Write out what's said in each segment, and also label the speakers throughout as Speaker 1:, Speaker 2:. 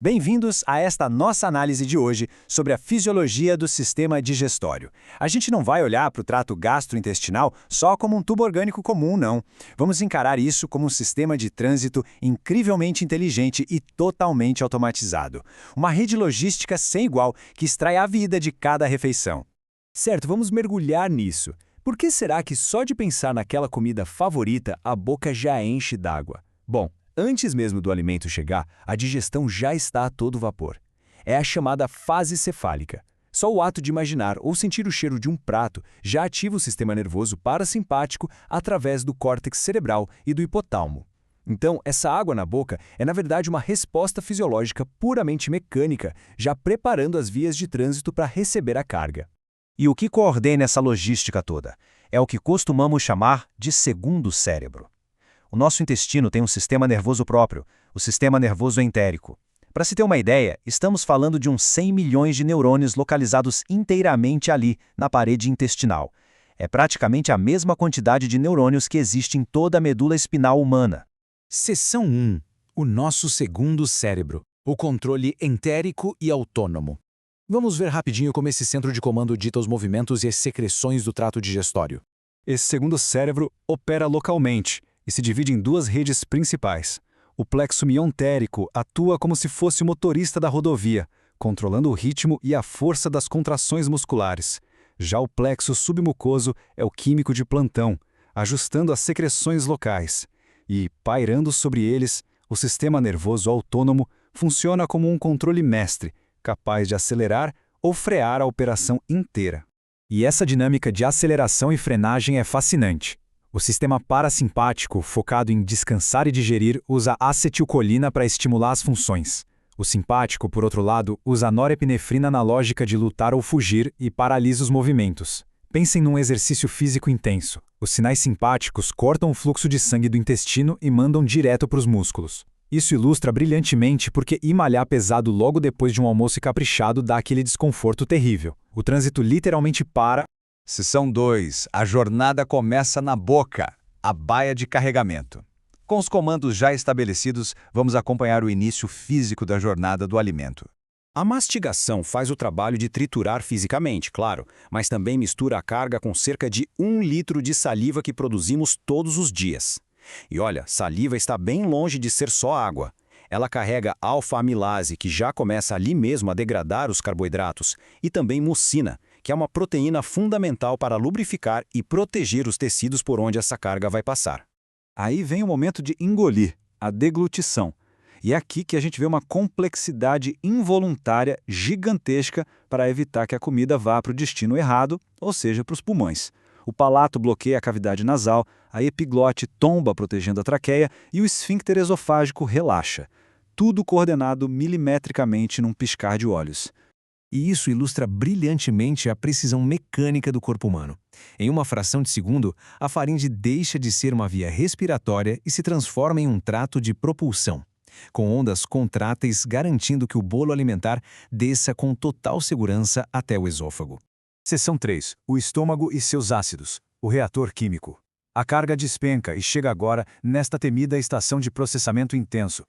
Speaker 1: Bem-vindos a esta nossa análise de hoje sobre a fisiologia do sistema digestório. A gente não vai olhar para o trato gastrointestinal só como um tubo orgânico comum, não. Vamos encarar isso como um sistema de trânsito incrivelmente inteligente e totalmente automatizado. Uma rede logística sem igual que extrai a vida de cada refeição.
Speaker 2: Certo, vamos mergulhar nisso. Por que será que só de pensar naquela comida favorita a boca já enche d'água? Bom, antes mesmo do alimento chegar, a digestão já está a todo vapor. É a chamada fase cefálica. Só o ato de imaginar ou sentir o cheiro de um prato já ativa o sistema nervoso parasimpático através do córtex cerebral e do hipotálamo. Então, essa água na boca é na verdade uma resposta fisiológica puramente mecânica, já preparando as vias de trânsito para receber a carga.
Speaker 1: E o que coordena essa logística toda? É o que costumamos chamar de segundo cérebro. O nosso intestino tem um sistema nervoso próprio, o sistema nervoso entérico. Para se ter uma ideia, estamos falando de uns 100 milhões de neurônios localizados inteiramente ali, na parede intestinal. É praticamente a mesma quantidade de neurônios que existe em toda a medula espinal humana.
Speaker 2: Seção 1. O nosso segundo cérebro. O controle entérico e autônomo. Vamos ver rapidinho como esse centro de comando dita os movimentos e as secreções do trato digestório.
Speaker 3: Esse segundo cérebro opera localmente e se divide em duas redes principais. O plexo miontérico atua como se fosse o motorista da rodovia, controlando o ritmo e a força das contrações musculares. Já o plexo submucoso é o químico de plantão, ajustando as secreções locais. E, pairando sobre eles, o sistema nervoso autônomo funciona como um controle mestre, capaz de acelerar ou frear a operação inteira.
Speaker 1: E essa dinâmica de aceleração e frenagem é fascinante. O sistema parasimpático, focado em descansar e digerir, usa acetilcolina para estimular as funções. O simpático, por outro lado, usa norepinefrina na lógica de lutar ou fugir e paralisa os movimentos. Pensem num exercício físico intenso. Os sinais simpáticos cortam o fluxo de sangue do intestino e mandam direto para os músculos. Isso ilustra brilhantemente porque ir malhar pesado logo depois de um almoço caprichado dá aquele desconforto terrível. O trânsito literalmente para.
Speaker 4: Seção 2. A jornada começa na boca, a baia de carregamento. Com os comandos já estabelecidos, vamos acompanhar o início físico da jornada do alimento.
Speaker 2: A mastigação faz o trabalho de triturar fisicamente, claro, mas também mistura a carga com cerca de 1 litro de saliva que produzimos todos os dias. E olha, saliva está bem longe de ser só água. Ela carrega alfa-amilase, que já começa ali mesmo a degradar os carboidratos, e também mucina, que é uma proteína fundamental para lubrificar e proteger os tecidos por onde essa carga vai passar.
Speaker 3: Aí vem o momento de engolir, a deglutição. E é aqui que a gente vê uma complexidade involuntária gigantesca para evitar que a comida vá para o destino errado, ou seja, para os pulmões. O palato bloqueia a cavidade nasal, a epiglote tomba protegendo a traqueia e o esfíncter esofágico relaxa. Tudo coordenado milimetricamente num piscar de olhos.
Speaker 2: E isso ilustra brilhantemente a precisão mecânica do corpo humano. Em uma fração de segundo, a faringe deixa de ser uma via respiratória e se transforma em um trato de propulsão, com ondas contráteis garantindo que o bolo alimentar desça com total segurança até o esôfago.
Speaker 3: Seção 3. O estômago e seus ácidos. O reator químico. A carga despenca e chega agora nesta temida estação de processamento intenso.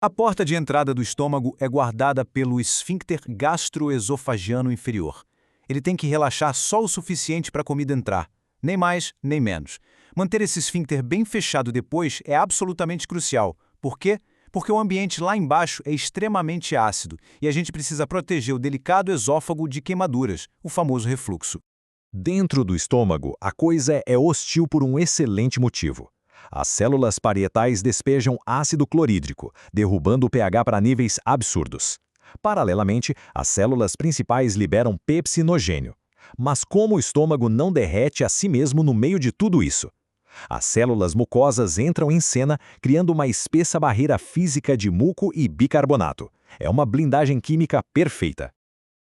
Speaker 3: A porta de entrada do estômago é guardada pelo esfíncter gastroesofagiano inferior. Ele tem que relaxar só o suficiente para a comida entrar, nem mais, nem menos. Manter esse esfíncter bem fechado depois é absolutamente crucial. Por quê? Porque o ambiente lá embaixo é extremamente ácido e a gente precisa proteger o delicado esôfago de queimaduras, o famoso refluxo.
Speaker 5: Dentro do estômago, a coisa é hostil por um excelente motivo. As células parietais despejam ácido clorídrico, derrubando o pH para níveis absurdos. Paralelamente, as células principais liberam pepsinogênio. Mas como o estômago não derrete a si mesmo no meio de tudo isso? As células mucosas entram em cena, criando uma espessa barreira física de muco e bicarbonato. É uma blindagem química perfeita.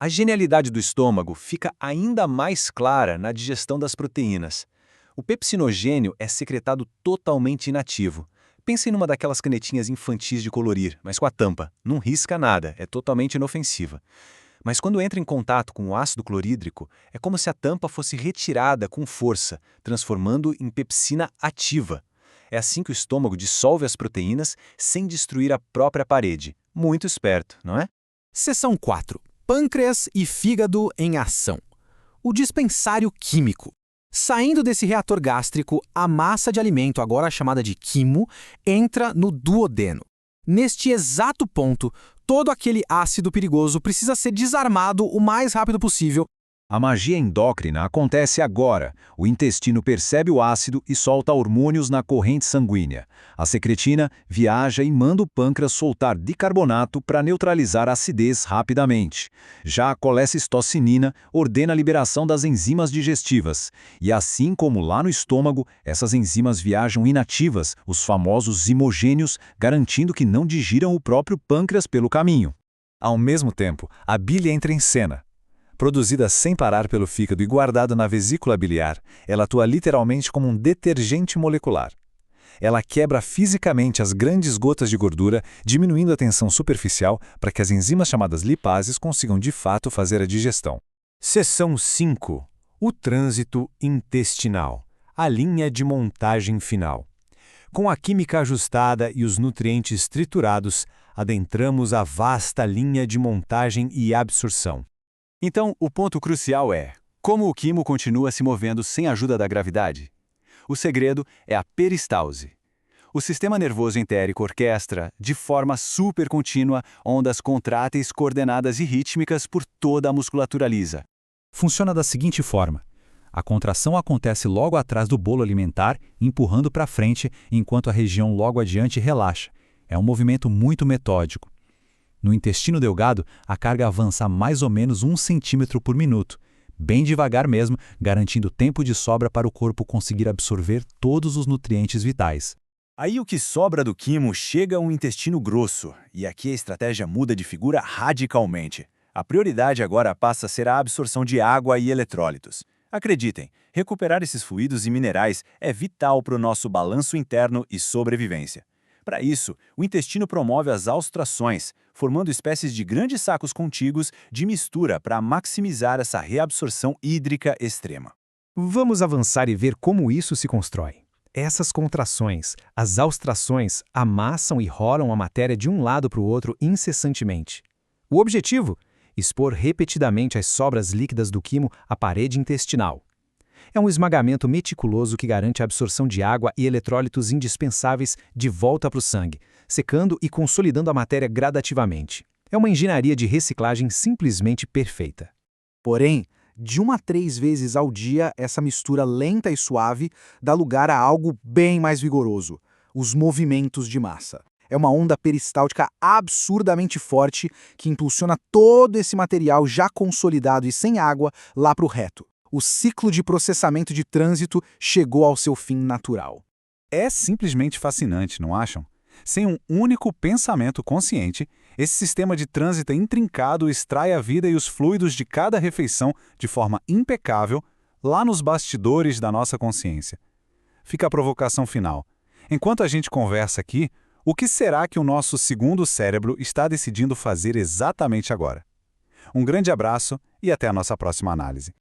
Speaker 1: A genialidade do estômago fica ainda mais clara na digestão das proteínas. O pepsinogênio é secretado totalmente inativo. Pensem numa daquelas canetinhas infantis de colorir, mas com a tampa. Não risca nada, é totalmente inofensiva. Mas quando entra em contato com o ácido clorídrico, é como se a tampa fosse retirada com força, transformando em pepsina ativa. É assim que o estômago dissolve as proteínas sem destruir a própria parede,
Speaker 2: Muito esperto, não é?
Speaker 6: Seção 4. Pâncreas e fígado em ação. O dispensário químico. Saindo desse reator gástrico, a massa de alimento, agora chamada de quimo, entra no duodeno. Neste exato ponto, todo aquele ácido perigoso precisa ser desarmado o mais rápido possível.
Speaker 3: A magia endócrina acontece agora. O intestino percebe o ácido e solta hormônios na corrente sanguínea. A secretina viaja e manda o pâncreas soltar bicarbonato para neutralizar a acidez rapidamente. Já a colecistocinina ordena a liberação das enzimas digestivas. E assim como lá no estômago, essas enzimas viajam inativas, os famosos zimogênios, garantindo que não digiram o próprio pâncreas pelo caminho.
Speaker 1: Ao mesmo tempo, a bile entra em cena. Produzida sem parar pelo fígado e guardada na vesícula biliar, ela atua literalmente como um detergente molecular. Ela quebra fisicamente as grandes gotas de gordura, diminuindo a tensão superficial para que as enzimas chamadas lipases consigam de fato fazer a digestão.
Speaker 3: Seção 5. O trânsito intestinal. A linha de montagem final. Com a química ajustada e os nutrientes triturados, adentramos a vasta linha de montagem e absorção.
Speaker 2: Então, o ponto crucial é: como o quimo continua se movendo sem a ajuda da gravidade? O segredo é a peristalse. O sistema nervoso entérico orquestra, de forma supercontínua, ondas contráteis coordenadas e rítmicas por toda a musculatura lisa.
Speaker 7: Funciona da seguinte forma: a contração acontece logo atrás do bolo alimentar, empurrando para frente, enquanto a região logo adiante relaxa. É um movimento muito metódico. No intestino delgado, a carga avança mais ou menos 1 centímetro por minuto, bem devagar mesmo, garantindo tempo de sobra para o corpo conseguir absorver todos os nutrientes vitais.
Speaker 2: Aí o que sobra do quimo chega ao intestino grosso, e aqui a estratégia muda de figura radicalmente. A prioridade agora passa a ser a absorção de água e eletrólitos. Acreditem, recuperar esses fluidos e minerais é vital para o nosso balanço interno e sobrevivência. Para isso, o intestino promove as austrações, formando espécies de grandes sacos contíguos de mistura para maximizar essa reabsorção hídrica extrema.
Speaker 1: Vamos avançar e ver como isso se constrói. Essas contrações, as austrações, amassam e rolam a matéria de um lado para o outro incessantemente. O objetivo? Expor repetidamente as sobras líquidas do quimo à parede intestinal. É um esmagamento meticuloso que garante a absorção de água e eletrólitos indispensáveis de volta para o sangue, secando e consolidando a matéria gradativamente. É uma engenharia de reciclagem simplesmente perfeita.
Speaker 6: Porém, de 1 a 3 vezes ao dia, essa mistura lenta e suave dá lugar a algo bem mais vigoroso: os movimentos de massa. É uma onda peristáltica absurdamente forte que impulsiona todo esse material já consolidado e sem água lá para o reto. O ciclo de processamento de trânsito chegou ao seu fim natural.
Speaker 1: É simplesmente fascinante, não acham? Sem um único pensamento consciente, esse sistema de trânsito intrincado extrai a vida e os fluidos de cada refeição de forma impecável lá nos bastidores da nossa consciência. Fica a provocação final. Enquanto a gente conversa aqui, o que será que o nosso segundo cérebro está decidindo fazer exatamente agora? Um grande abraço e até a nossa próxima análise.